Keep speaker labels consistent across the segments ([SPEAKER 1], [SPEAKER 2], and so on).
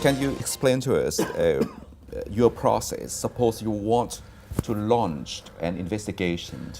[SPEAKER 1] Can you explain to us your process? Suppose you want to launch an investigation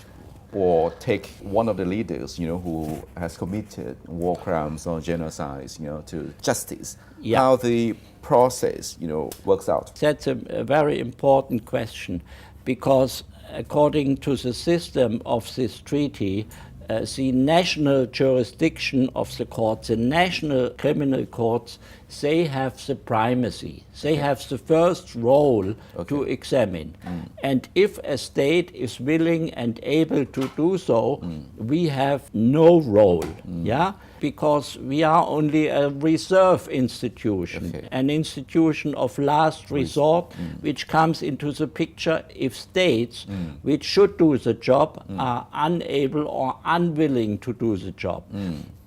[SPEAKER 1] or take one of the leaders, who has committed war crimes or genocide, to justice.
[SPEAKER 2] Yeah.
[SPEAKER 1] How the process, works out.
[SPEAKER 2] That's a very important question, because according to the system of this treaty, the national jurisdiction of the courts, the national criminal courts, they have the primacy. They have the first role to examine. And if a state is willing and able to do so, we have no role, because we are only a reserve institution, an institution of last resort, which comes into the picture if states which should do the job are unable or unwilling to do the job.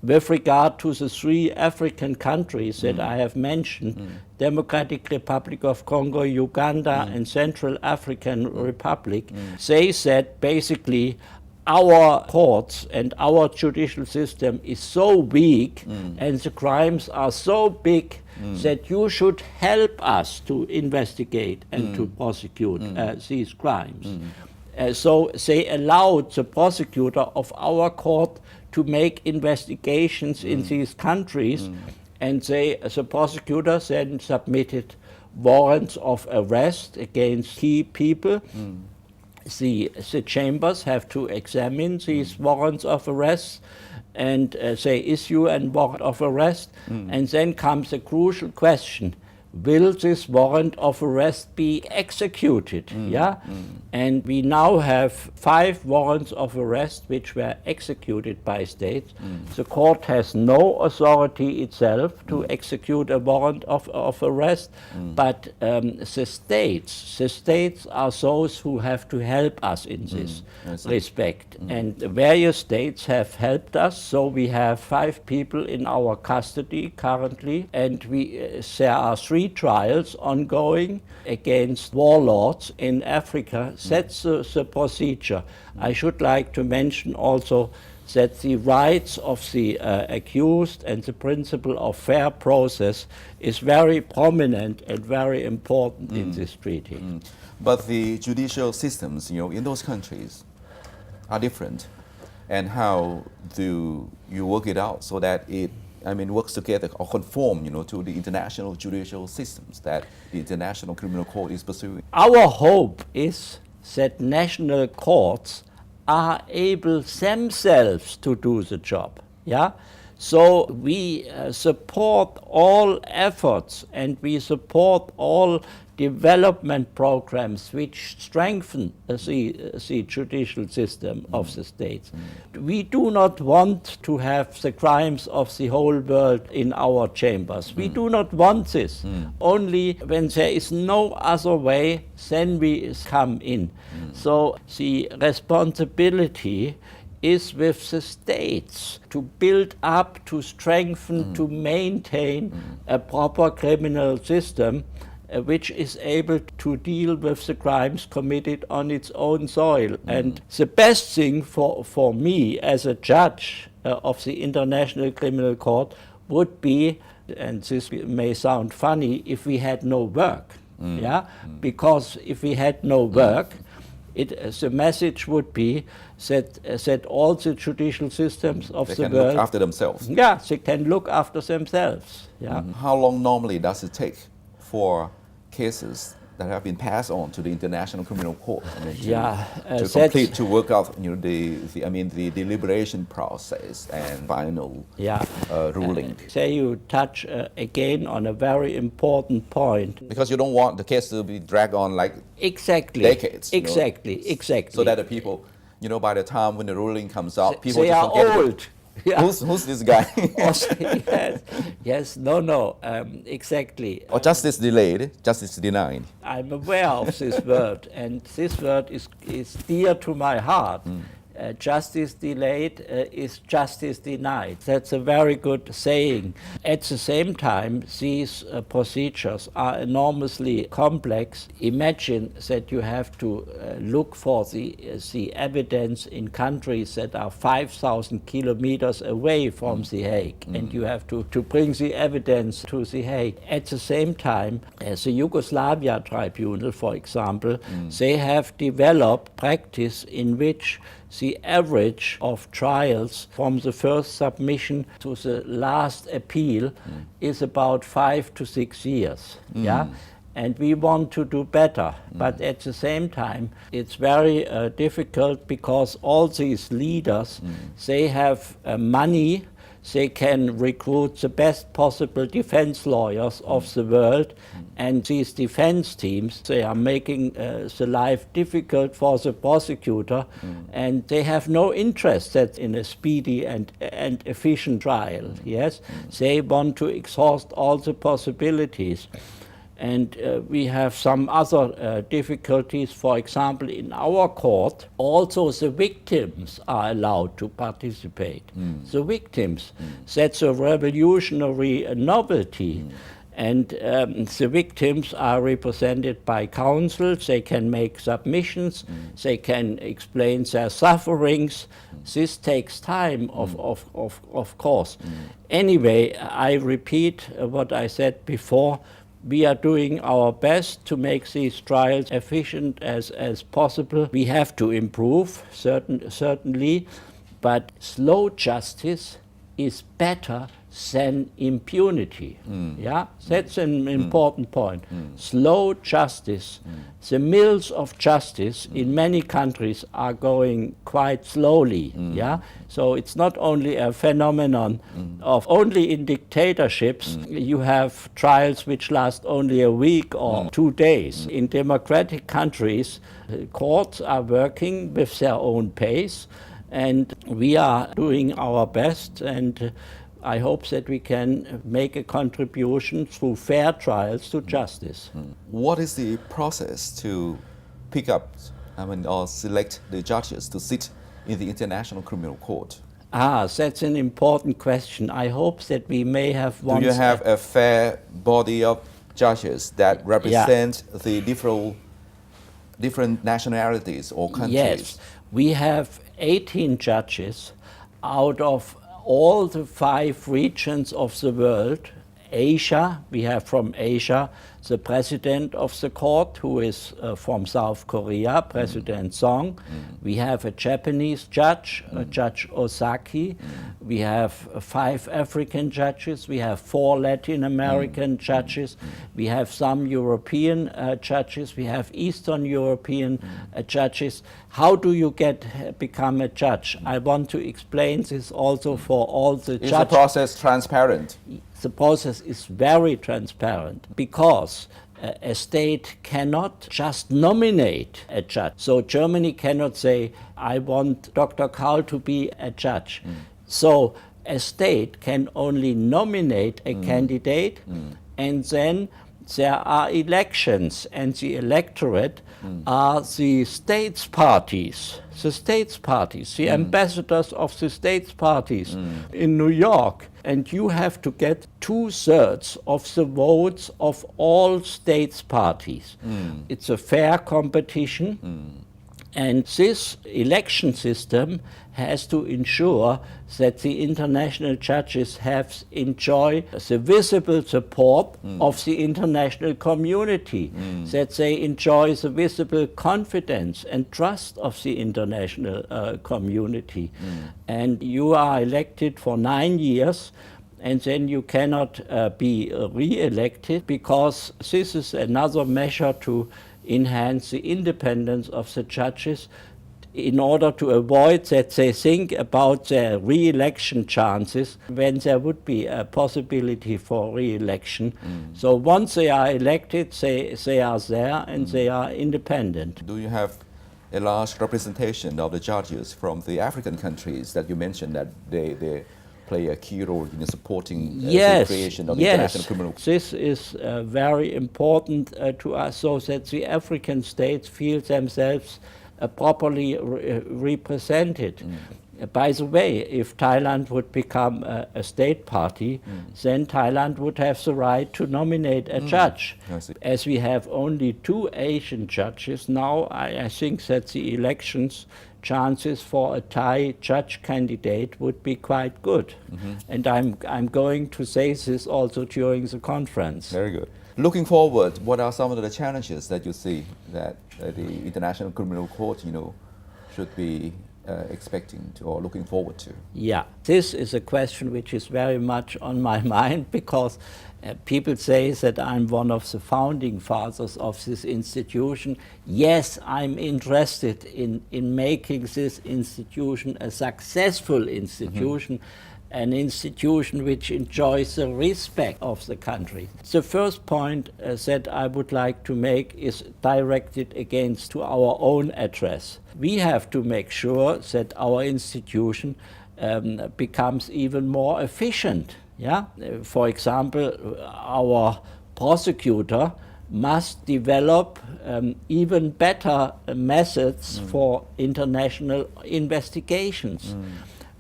[SPEAKER 2] With regard to the 3 African countries that I have mentioned, Democratic Republic of Congo, Uganda, and Central African Republic, they said basically our courts and our judicial system is so weak and the crimes are so big that you should help us to investigate and to prosecute these crimes. So they allowed the prosecutor of our court to make investigations in these countries, and the prosecutor then submitted warrants of arrest against key people. The chambers have to examine these warrants of arrest, and they issue a warrant of arrest, and then comes a crucial question: will this warrant of arrest be executed? And we now have 5 warrants of arrest which were executed by states. The court has no authority itself to execute a warrant of arrest, but the states are those who have to help us in this respect. And various states have helped us, so we have 5 people in our custody currently, and there are 3 trials ongoing against warlords in Africa. That's the procedure. I should like to mention also that the rights of the accused and the principle of fair process is very prominent and very important in this treaty.
[SPEAKER 1] But the judicial systems, in those countries are different. And how do you work it out so that it works together or conform, to the international judicial systems that the International Criminal Court is pursuing?
[SPEAKER 2] Our hope is that national courts are able themselves to do the job. So we support all efforts and we support all development programs which strengthen the judicial system of the states. We do not want to have the crimes of the whole world in our chambers. We do not want this. Only when there is no other way, then we come in. So the responsibility is with the states to build up, to strengthen, to maintain a proper criminal system which is able to deal with the crimes committed on its own soil. And the best thing for me as a judge of the International Criminal Court would be, and this may sound funny, if we had no work. Because if we had no work, the message would be that all the judicial systems of the world...
[SPEAKER 1] They can look after themselves.
[SPEAKER 2] Yeah, they can look after themselves.
[SPEAKER 1] How long normally does it take for cases that have been passed on to the International Criminal Court to work out the deliberation process and final ruling?
[SPEAKER 2] Say you touch again on a very important point.
[SPEAKER 1] Because you don't want the case to be dragged on like decades.
[SPEAKER 2] Exactly.
[SPEAKER 1] So that the people, by the time when the ruling comes out, people
[SPEAKER 2] they
[SPEAKER 1] just
[SPEAKER 2] are old.
[SPEAKER 1] Who's this guy?
[SPEAKER 2] Yes, exactly.
[SPEAKER 1] Or justice delayed, justice denied.
[SPEAKER 2] I'm aware of this word, and this word is dear to my heart. justice delayed is justice denied. That's a very good saying. At the same time, these procedures are enormously complex. Imagine that you have to look for the evidence in countries that are 5,000 kilometers away from The Hague, and you have to bring the evidence to The Hague. At the same time, the Yugoslavia Tribunal, for example, they have developed practice in which the average of trials from the first submission to the last appeal is about 5 to 6 years. Yeah? And we want to do better. But at the same time, it's very difficult because all these leaders, they have money. They can recruit the best possible defense lawyers of the world, and these defense teams, they are making the life difficult for the prosecutor, and they have no interest in a speedy and efficient trial. Yes, they want to exhaust all the possibilities. And we have some other difficulties. For example, in our court, also the victims are allowed to participate. The victims, that's a revolutionary novelty. And the victims are represented by counsel. They can make submissions. They can explain their sufferings. This takes time, of course. Anyway, I repeat what I said before. We are doing our best to make these trials efficient as possible. We have to improve, certainly, but slow justice is better than impunity. Yeah, that's an important point. Slow justice. The mills of justice in many countries are going quite slowly. Yeah, so it's not only a phenomenon of only in dictatorships you have trials which last only a week or 2 days. In democratic countries, courts are working with their own pace, and we are doing our best, and I hope that we can make a contribution through fair trials to justice.
[SPEAKER 1] What is the process to pick up, or select the judges to sit in the International Criminal Court?
[SPEAKER 2] That's an important question. I hope that we may have one.
[SPEAKER 1] Do you have a fair body of judges that represent the different nationalities or countries?
[SPEAKER 2] Yes, we have 18 judges out of all the 5 regions of the world. Asia, we have from Asia the president of the court, who is from South Korea, President Song. We have a Japanese judge, Judge Osaki. We have 5 African judges. We have 4 Latin American judges. We have some European judges. We have Eastern European judges. How do you become a judge? I want to explain this also for all the judges.
[SPEAKER 1] Is the process transparent?
[SPEAKER 2] The process is very transparent because a state cannot just nominate a judge. So Germany cannot say, I want Dr. Kaul to be a judge. So a state can only nominate a candidate, and then there are elections, and the electorate are the states parties. The states parties, the ambassadors of the states parties in New York. And you have to get 2/3 of the votes of all states parties. It's a fair competition. And this election system has to ensure that the international judges enjoy the visible support of the international community, that they enjoy the visible confidence and trust of the international community. And you are elected for 9 years, and then you cannot be re-elected, because this is another measure to enhance the independence of the judges, in order to avoid that they think about their re-election chances when there would be a possibility for re-election. So once they are elected, they are there and they are independent.
[SPEAKER 1] Do you have a large representation of the judges from the African countries that you mentioned that they play a key role in supporting the creation of the International Criminal Court?
[SPEAKER 2] This is very important to us, so that the African states feel themselves properly represented. By the way, if Thailand would become a state party, then Thailand would have the right to nominate a judge.
[SPEAKER 1] I see.
[SPEAKER 2] As we have only 2 Asian judges now, I think that the elections chances for a Thai judge candidate would be quite good. And I'm going to say this also during the conference.
[SPEAKER 1] Very good. Looking forward, what are some of the challenges that you see that the International Criminal Court, should be expecting to or looking forward to?
[SPEAKER 2] Yeah, this is a question which is very much on my mind because people say that I'm one of the founding fathers of this institution. Yes, I'm interested in making this institution a successful institution, an institution which enjoys the respect of the country. The first point that I would like to make is directed against to our own address. We have to make sure that our institution becomes even more efficient. Yeah? For example, our prosecutor must develop even better methods for international investigations.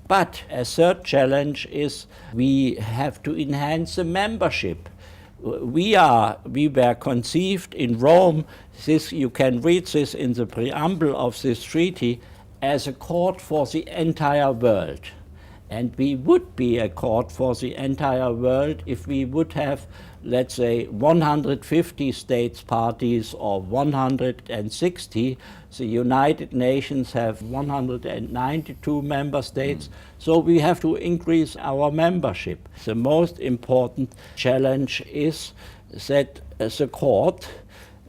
[SPEAKER 2] But a third challenge is we have to enhance the membership. We were conceived in Rome, you can read this in the preamble of this treaty, as a court for the entire world. And we would be a court for the entire world if we would have, let's say, 150 states parties or 160. The United Nations have 192 member states, so we have to increase our membership. The most important challenge is that the court,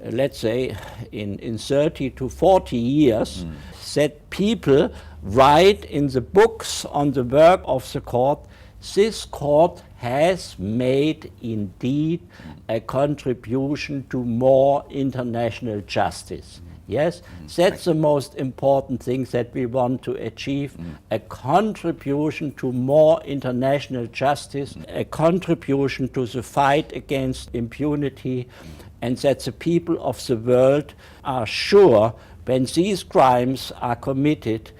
[SPEAKER 2] let's say in 30 to 40 years, that people write in the books on the work of the court, this court has made indeed a contribution to more international justice. Yes, that's the most important thing that we want to achieve, a contribution to more international justice, a contribution to the fight against impunity, and that the people of the world are sure when these crimes are committed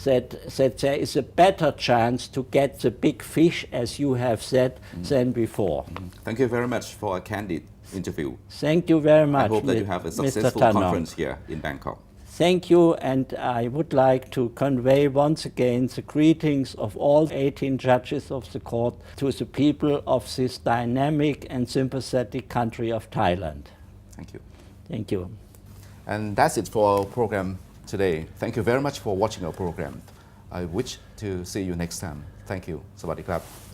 [SPEAKER 2] that there is a better chance to get the big fish, as you have said, than before.
[SPEAKER 1] Thank you very much for a candid interview.
[SPEAKER 2] Thank you very much.
[SPEAKER 1] I hope that you have a successful conference here in Bangkok.
[SPEAKER 2] Thank you, and I would like to convey once again the greetings of all 18 judges of the court to the people of this dynamic and sympathetic country of Thailand.
[SPEAKER 1] Thank you.
[SPEAKER 2] Thank you.
[SPEAKER 1] And that's it for our program today. Thank you very much for watching our program. I wish to see you next time. Thank you. สวัสดีครับ